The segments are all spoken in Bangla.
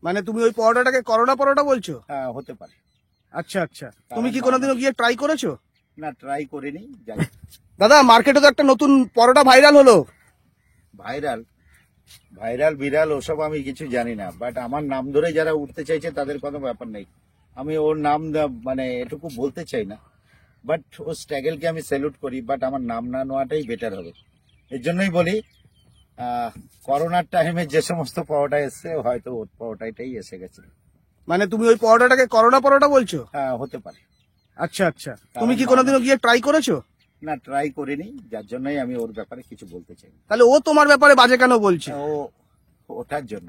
মানে তুমি ওই পরোটাটাকে করোনা পরোটা বলছো? হ্যাঁ, হতে পারে। আচ্ছা আচ্ছা, তুমি কি কোনোদিনও গিয়ে ট্রাই করেছো? না, ট্রাই করিনি, জানি। দাদা মার্কেটে তো একটা নতুন পরোটা ভাইরাল হলো। ভাইরাল ভাইরাল বিরাল ওসব আমি কিছু জানি না, বাট আমার নাম ধরে যারা উঠতে চাইছে তাদের কোনো ব্যাপার নেই। আমি ওর নাম মানে এটুকু বলতে চাই না, বাট ও স্ট্রাগলকে আমি স্যালুট করি, বাট আমার নাম না নেওয়াটাই বেটার হবে। এর জন্যই বলি করোনার টাইমে যে সমস্ত পরোটা এসছে হয়তো ওর পরোটাটাই এসে গেছে। মানে তুমি ওই পরোটাটাকে করোনা পরোটা বলছো? হ্যাঁ, হতে পারে। আচ্ছা আচ্ছা, তুমি কি কোনোদিনও গিয়ে ট্রাই করেছো? না, ট্রাই করিনি, যার জন্যই আমি ওর ব্যাপারে কিছু বলতে চাই। তাহলে ও তোমার ব্যাপারে বাজে কেন বলছে? ও ওঠার জন্য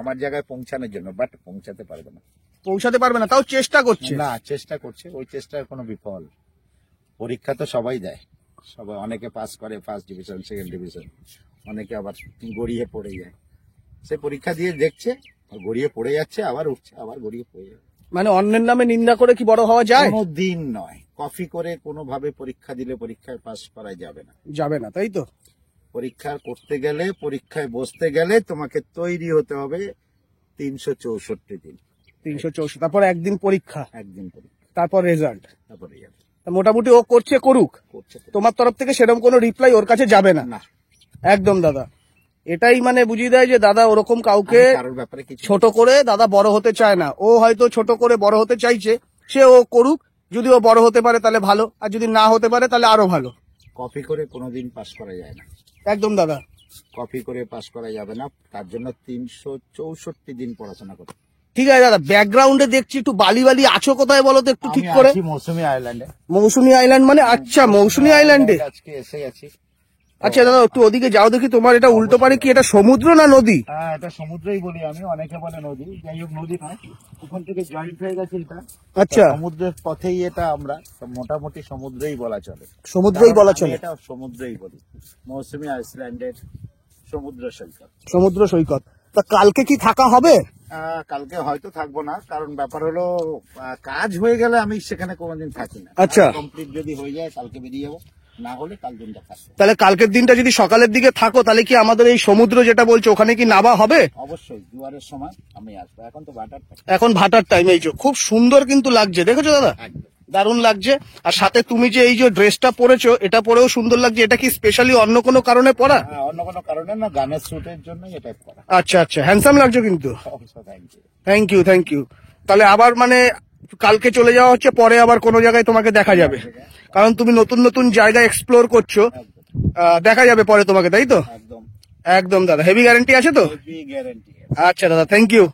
আমার জায়গায় পৌঁছানোর জন্য, বাট পৌঁছাতে পারবে না। পৌঁছাতে পারবে না, তাও চেষ্টা করছে। না, চেষ্টা করছে, ওই চেষ্টার কোনো বিফল। পরীক্ষা তো সবাই দেয়, সবাই, অনেকে পাস করে ফার্স্ট ডিভিশন, সেকেন্ড ডিভিশন, অনেকে আবার গড়িয়ে পড়ে যায়। সে পরীক্ষা দিয়ে দেখছে, গড়িয়ে পড়ে যাচ্ছে, আবার উঠছে, আবার গড়িয়ে পড়ে যাচ্ছে। মানে অন্যের নামে নিন্দা করে কি বড় হওয়া যায়? কোনো দিন নয়। কপি করে কোনোভাবে পরীক্ষা দিলে পরীক্ষায় পাস করা যাবে না। যাবে না, তাই তো? পরীক্ষা করতে গেলে, পরীক্ষায় বসতে গেলে তোমাকে তৈরি হতে হবে 364 দিন। 364, তারপর একদিন পরীক্ষা, একদিন পরীক্ষা, তারপর রেজাল্ট। তারপরে যাবে। মোটামুটি ও করছে, করুক। করছে তো। তোমার তরফ থেকে সেরকম কোনো রিপ্লাই ওর কাছে যাবে না? না, একদম দাদা, এটাই মানে বুঝিয়ে দেয় যে দাদা ওরকম কাউকে আমি কারোর ব্যাপারে কিছু ছোট করে দাদা বড় হতে চায় না। ও হয়তো ছোট করে বড় হতে চাইছে, সে ও করুক। যদি ও বড় হতে পারে তাহলে ভালো, আর যদি না হতে পারে তাহলে আরো ভালো। কপি করে কোনোদিন পাস করা যায় না। একদম দাদা, কপি করে পাস করা যাবে না, তার জন্য 364 দিন পড়াশোনা করতে। ঠিক আছে দাদা। ব্যাকগ্রাউন্ডে দেখছি একটু বালি বালি, আছো কোথায় বলো তো একটু ঠিক আমি করে? আছি মৌসুমী আইল্যান্ডে। মৌসুমী আইল্যান্ড মানে? আচ্ছা, মৌসুমী আইল্যান্ডে আজকে এসে গেছি। আচ্ছা দাদা, একটু ওদিকে যাও দেখি। তোমার এটা উল্টো পারে কি, এটা সমুদ্র না নদী? হ্যাঁ, এটা সমুদ্রই বলি আমি, অনেকে বলে নদী, যাই হোক নদী নয়, ওখান থেকে জয়েন্ট হয়ে গেছে এটা। আচ্ছা, সমুদ্রের পথেই এটা, আমরা মোটামুটি সমুদ্রই বলা চলে। সমুদ্রই বলা চলে। এটা সমুদ্রই বলি, মৌসুমী আইল্যান্ডের সমুদ্র সৈকত। সমুদ্র সৈকত। তা কালকে কি থাকা হবে? কালকে হয়তো থাকবো না, কারণ ব্যাপার হলো কাজ হয়ে গেলে আমি সেখানে কোনোদিন থাকি না। আচ্ছা, কমপ্লিট যদি হয়ে যায় কালকে বেরিয়ে যাবো, না হলে কাল দিনটা থাকবে। তাহলে কালকের দিনটা যদি সকালের দিকে থাকো তাহলে কি আমাদের এই সমুদ্র যেটা বলছো ওখানে কি নাবা হবে? অবশ্যই, জোয়ারের সময় আমি আসবো। এখন তো ভাটার টাইম। এখন ভাটার টাইম। এই যে খুব সুন্দর কিন্তু লাগছে, দেখেছো দাদা? একদম দারুণ লাগছে। আর সাথে তুমি যে এই যে ড্রেসটা পরেছো, এটা পরেও সুন্দর লাগছে। এটা কি স্পেশালি অন্য কোনো কারণে পরা? অন্য কোনো কারণে না, গানের শুটের জন্য এটা করা। আচ্ছা আচ্ছা, হ্যান্ডসাম লাগছো কিন্তু। অবশ্যই, thank you. Thank you, thank you. তাহলে আবার মানে কালকে চলে যাওয়া হচ্ছে, পরে আবার কোনো জায়গায় তোমাকে দেখা যাবে, কারণ তুমি নতুন নতুন জায়গা এক্সপ্লোর করছো। দেখা যাবে পরে তোমাকে, তাই তো? একদম একদম দাদা, হেভি গ্যারান্টি আছে তো? গ্যারান্টি। আচ্ছা দাদা, থ্যাংক ইউ।